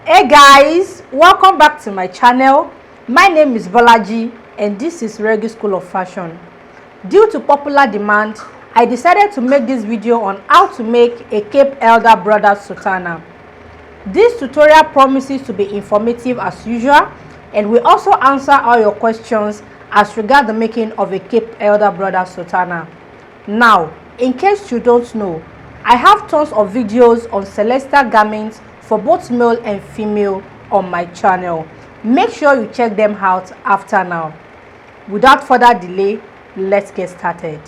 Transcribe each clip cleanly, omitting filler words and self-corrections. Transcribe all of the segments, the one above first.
Hey guys, welcome back to my channel. My name is Bolaji and this is Reggae School of Fashion. Due to popular demand, I decided to make this video on how to make a Cape Elder Brother Sutana. This tutorial promises to be informative as usual and will also answer all your questions as regard the making of a Cape Elder Brother Sutana. Now, in case you don't know, I have tons of videos on celestial garments for both male and female on my channel. Make sure you check them out after now. Without further delay, let's get started.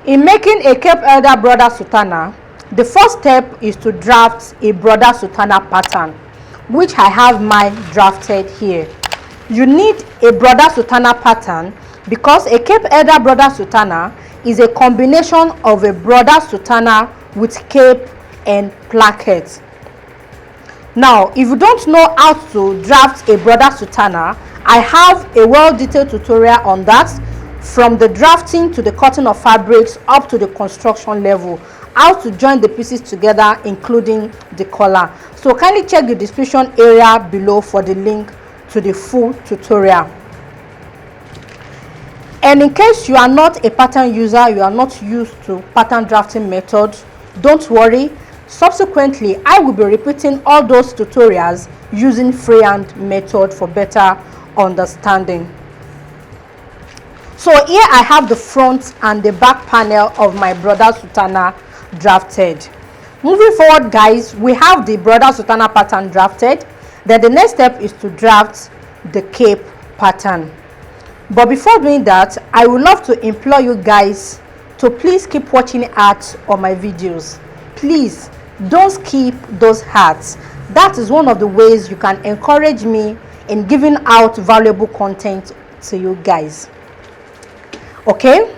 In making a Cape Elder Brother Sutana, the first step is to draft a Brother Sutana pattern, which I have mine drafted here. You need a Brother Sutana pattern because a Cape Elder Brother Sutana is a combination of a Brother Sutana with cape and placket. Now, if you don't know how to draft a Brother Sutana, I have a well-detailed tutorial on that, from the drafting to the cutting of fabrics up to the construction level, how to join the pieces together including the collar. So kindly check the description area below for the link to the full tutorial. And in case you are not a pattern user, you are not used to pattern drafting method, don't worry. Subsequently, I will be repeating all those tutorials using freehand method for better understanding. So here I have the front and the back panel of my Brother Sutana drafted. Moving forward, guys, we have the Brother Sutana pattern drafted. Then the next step is to draft the cape pattern. But before doing that, I would love to implore you guys to please keep watching ads on my videos. Please don't skip those ads. That is one of the ways you can encourage me in giving out valuable content to you guys. Okay,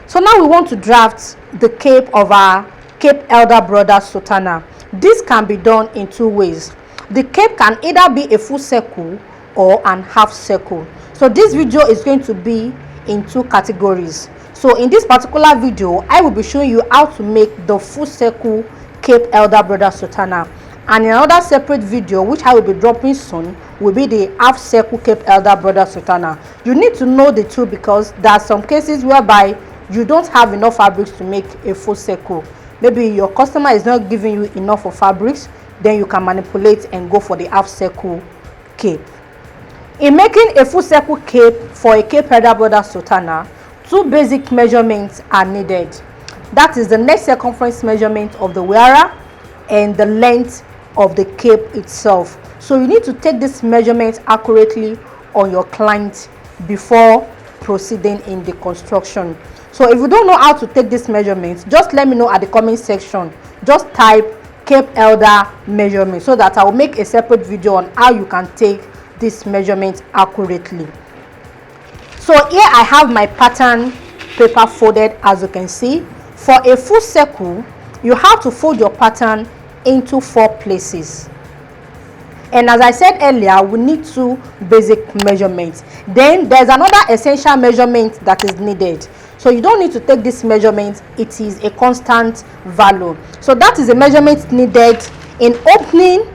so now we want to draft the cape of our Cape Elder Brother Sutana. This can be done in two ways. The cape can either be a full circle or an half circle. So this video is going to be in two categories. So in this particular video, I will be showing you how to make the full circle Cape Elder Brother Sutana. And in another separate video, which I will be dropping soon, will be the half circle Cape Elder Brother Sutana. You need to know the two because there are some cases whereby you don't have enough fabrics to make a full circle. Maybe your customer is not giving you enough of fabrics, then you can manipulate and go for the half circle cape. In making a full circle cape for a Cape Elder Brother Sutana, two basic measurements are needed. That is the neck circumference measurement of the wearer and the length of the cape itself. So you need to take this measurement accurately on your client before proceeding in the construction. So if you don't know how to take this measurement, just let me know at the comment section. Just type Cape Elder measurement so that I will make a separate video on how you can take this measurement accurately. So here I have my pattern paper folded. As you can see, for a full circle you have to fold your pattern into 4 places. And as I said earlier, we need 2 basic measurements. Then there's another essential measurement that is needed. So you don't need to take this measurement, it is a constant value. So that is a measurement needed in opening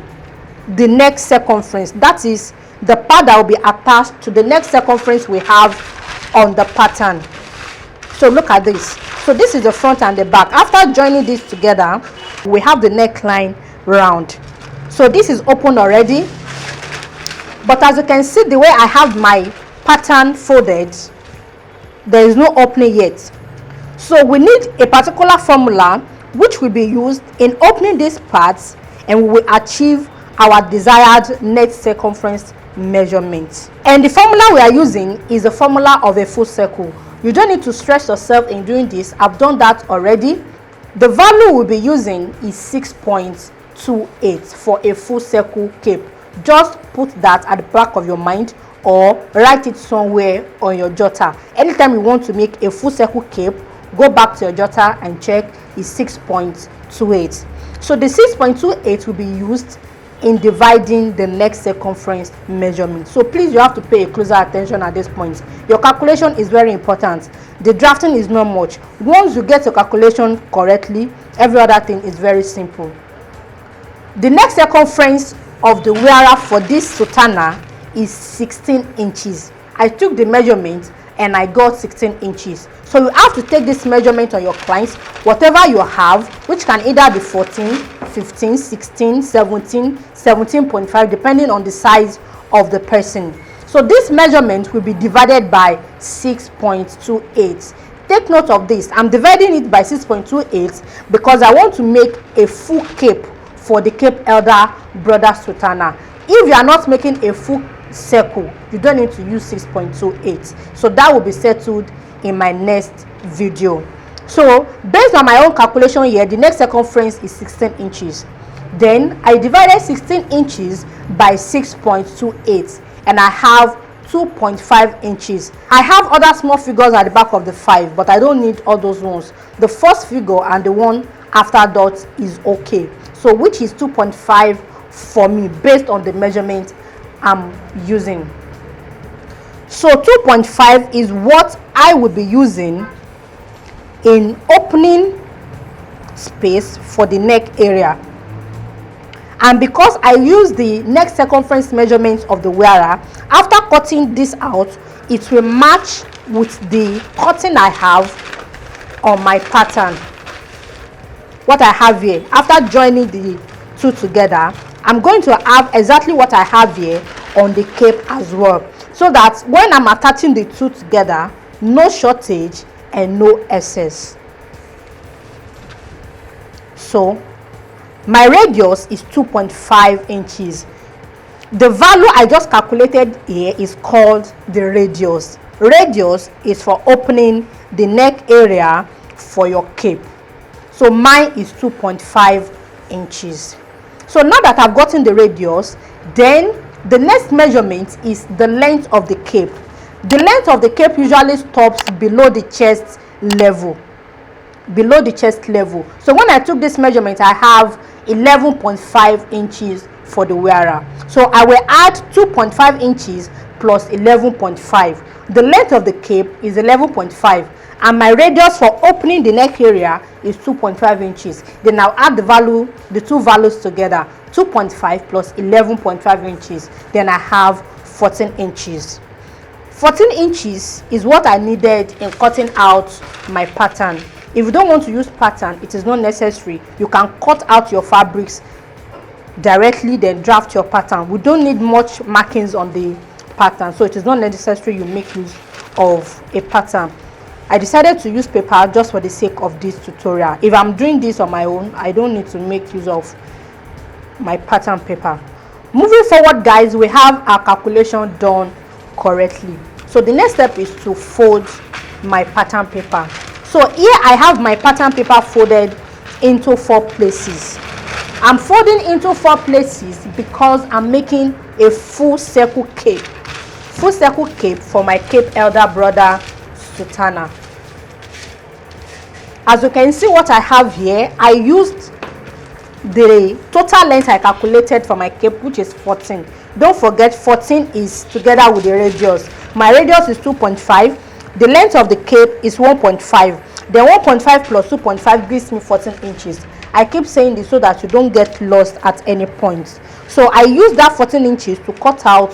the neck circumference. That is the part that will be attached to the neck circumference we have on the pattern. So look at this. So this is the front and the back. After joining this together, we have the neckline round. So this is open already, but as you can see, the way I have my pattern folded, there is no opening yet. So we need a particular formula which will be used in opening these parts, and we will achieve our desired neck circumference measurement. And the formula we are using is the formula of a full circle. You don't need to stress yourself in doing this. I've done that already. The value we'll be using is 6.28 for a full circle cape. Just put that at the back of your mind or write it somewhere on your jotter. Anytime you want to make a full circle cape go back to your jotter and check is 6.28. So the 6.28 will be used in dividing the next circumference measurement. So please, you have to pay a closer attention at this point. Your calculation is very important. The drafting is not much. Once you get your calculation correctly, every other thing is very simple. The next circumference of the wearer for this Sutana is 16 inches. I took the measurement and I got 16 inches. So you have to take this measurement on your clients, whatever you have, which can either be 14, 15, 16, 17, 17.5, depending on the size of the person. So this measurement will be divided by 6.28. Take note of this. I'm dividing it by 6.28 because I want to make a full cape for the Cape Elder Brother Sutana. If you are not making a full circle, you don't need to use 6.28. So that will be settled in my next video. So based on my own calculation here, the next circumference is 16 inches. Then I divided 16 inches by 6.28 and I have 2.5 inches. I have other small figures at the back of the 5, but I don't need all those ones. The first figure and the one after dot is okay. So which is 2.5 for me based on the measurement I'm using. So 2.5 is what I will be using in opening space for the neck area. And because I use the neck circumference measurement of the wearer, after cutting this out, it will match with the cutting I have on my pattern. What I have here, after joining the two together, I'm going to have exactly what I have here on the cape as well, so that when I'm attaching the two together, no shortage and no excess. So my radius is 2.5 inches. The value I just calculated here is called the radius. Radius is for opening the neck area for your cape. So mine is 2.5 inches. So now that I've gotten the radius, then the next measurement is the length of the cape. The length of the cape usually stops below the chest level. Below the chest level. So when I took this measurement, I have 11.5 inches for the wearer. So I will add 2.5 inches plus 11.5. The length of the cape is 11.5. And my radius for opening the neck area is 2.5 inches. Then I'll add the two values together, 2.5 plus 11.5 inches. Then I have 14 inches. 14 inches is what I needed in cutting out my pattern. If you don't want to use pattern, it is not necessary. You can cut out your fabrics directly, then draft your pattern. We don't need much markings on the pattern, so it is not necessary you make use of a pattern. I decided to use paper just for the sake of this tutorial. If I'm doing this on my own, I don't need to make use of my pattern paper. Moving forward, guys, we have our calculation done correctly. So the next step is to fold my pattern paper. So here I have my pattern paper folded into 4 places. I'm folding into 4 places because I'm making a full circle cape. Full circle cape for my Cape Elder Brother Sutana. As you can see what I have here, I used the total length I calculated for my cape, which is 14. Don't forget 14 is together with the radius. My radius is 2.5. The length of the cape is 1.5. Then 1.5 plus 2.5 gives me 14 inches. I keep saying this so that you don't get lost at any point. So I use that 14 inches to cut out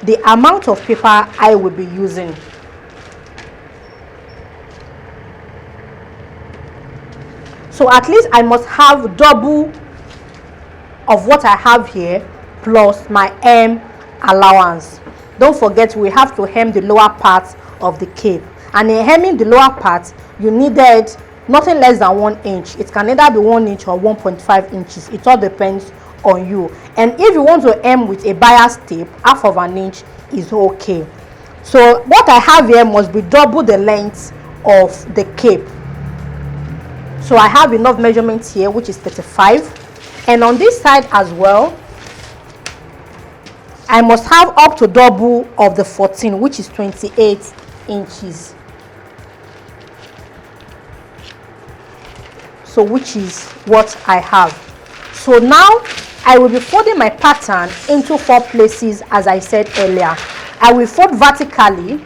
the amount of paper I will be using. So at least I must have double of what I have here plus my hem allowance. Don't forget we have to hem the lower part of the cape, and in hemming the lower part you needed nothing less than 1 inch. It can either be 1 inch or 1.5 inches. It all depends on you. And if you want to hem with a bias tape, half of an inch is okay. So what I have here must be double the length of the cape. So I have enough measurements here, which is 35, and on this side as well I must have up to double of the 14, which is 28 inches. so which is what I have. So now I will be folding my pattern into 4 places as I said earlier. I will fold vertically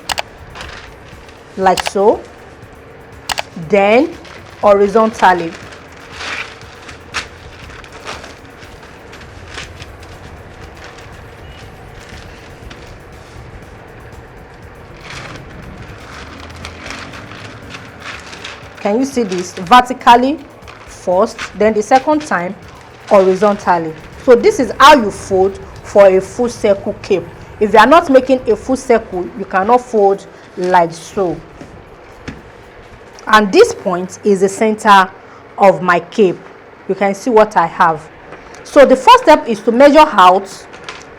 like so, then horizontally. Can you see this? Vertically first, then the second time horizontally. So this is how you fold for a full circle cape. If you are not making a full circle, you cannot fold like so. And this point is the center of my cape. You can see what I have. So the first step is to measure out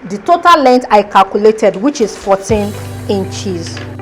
the total length I calculated, which is 14 inches.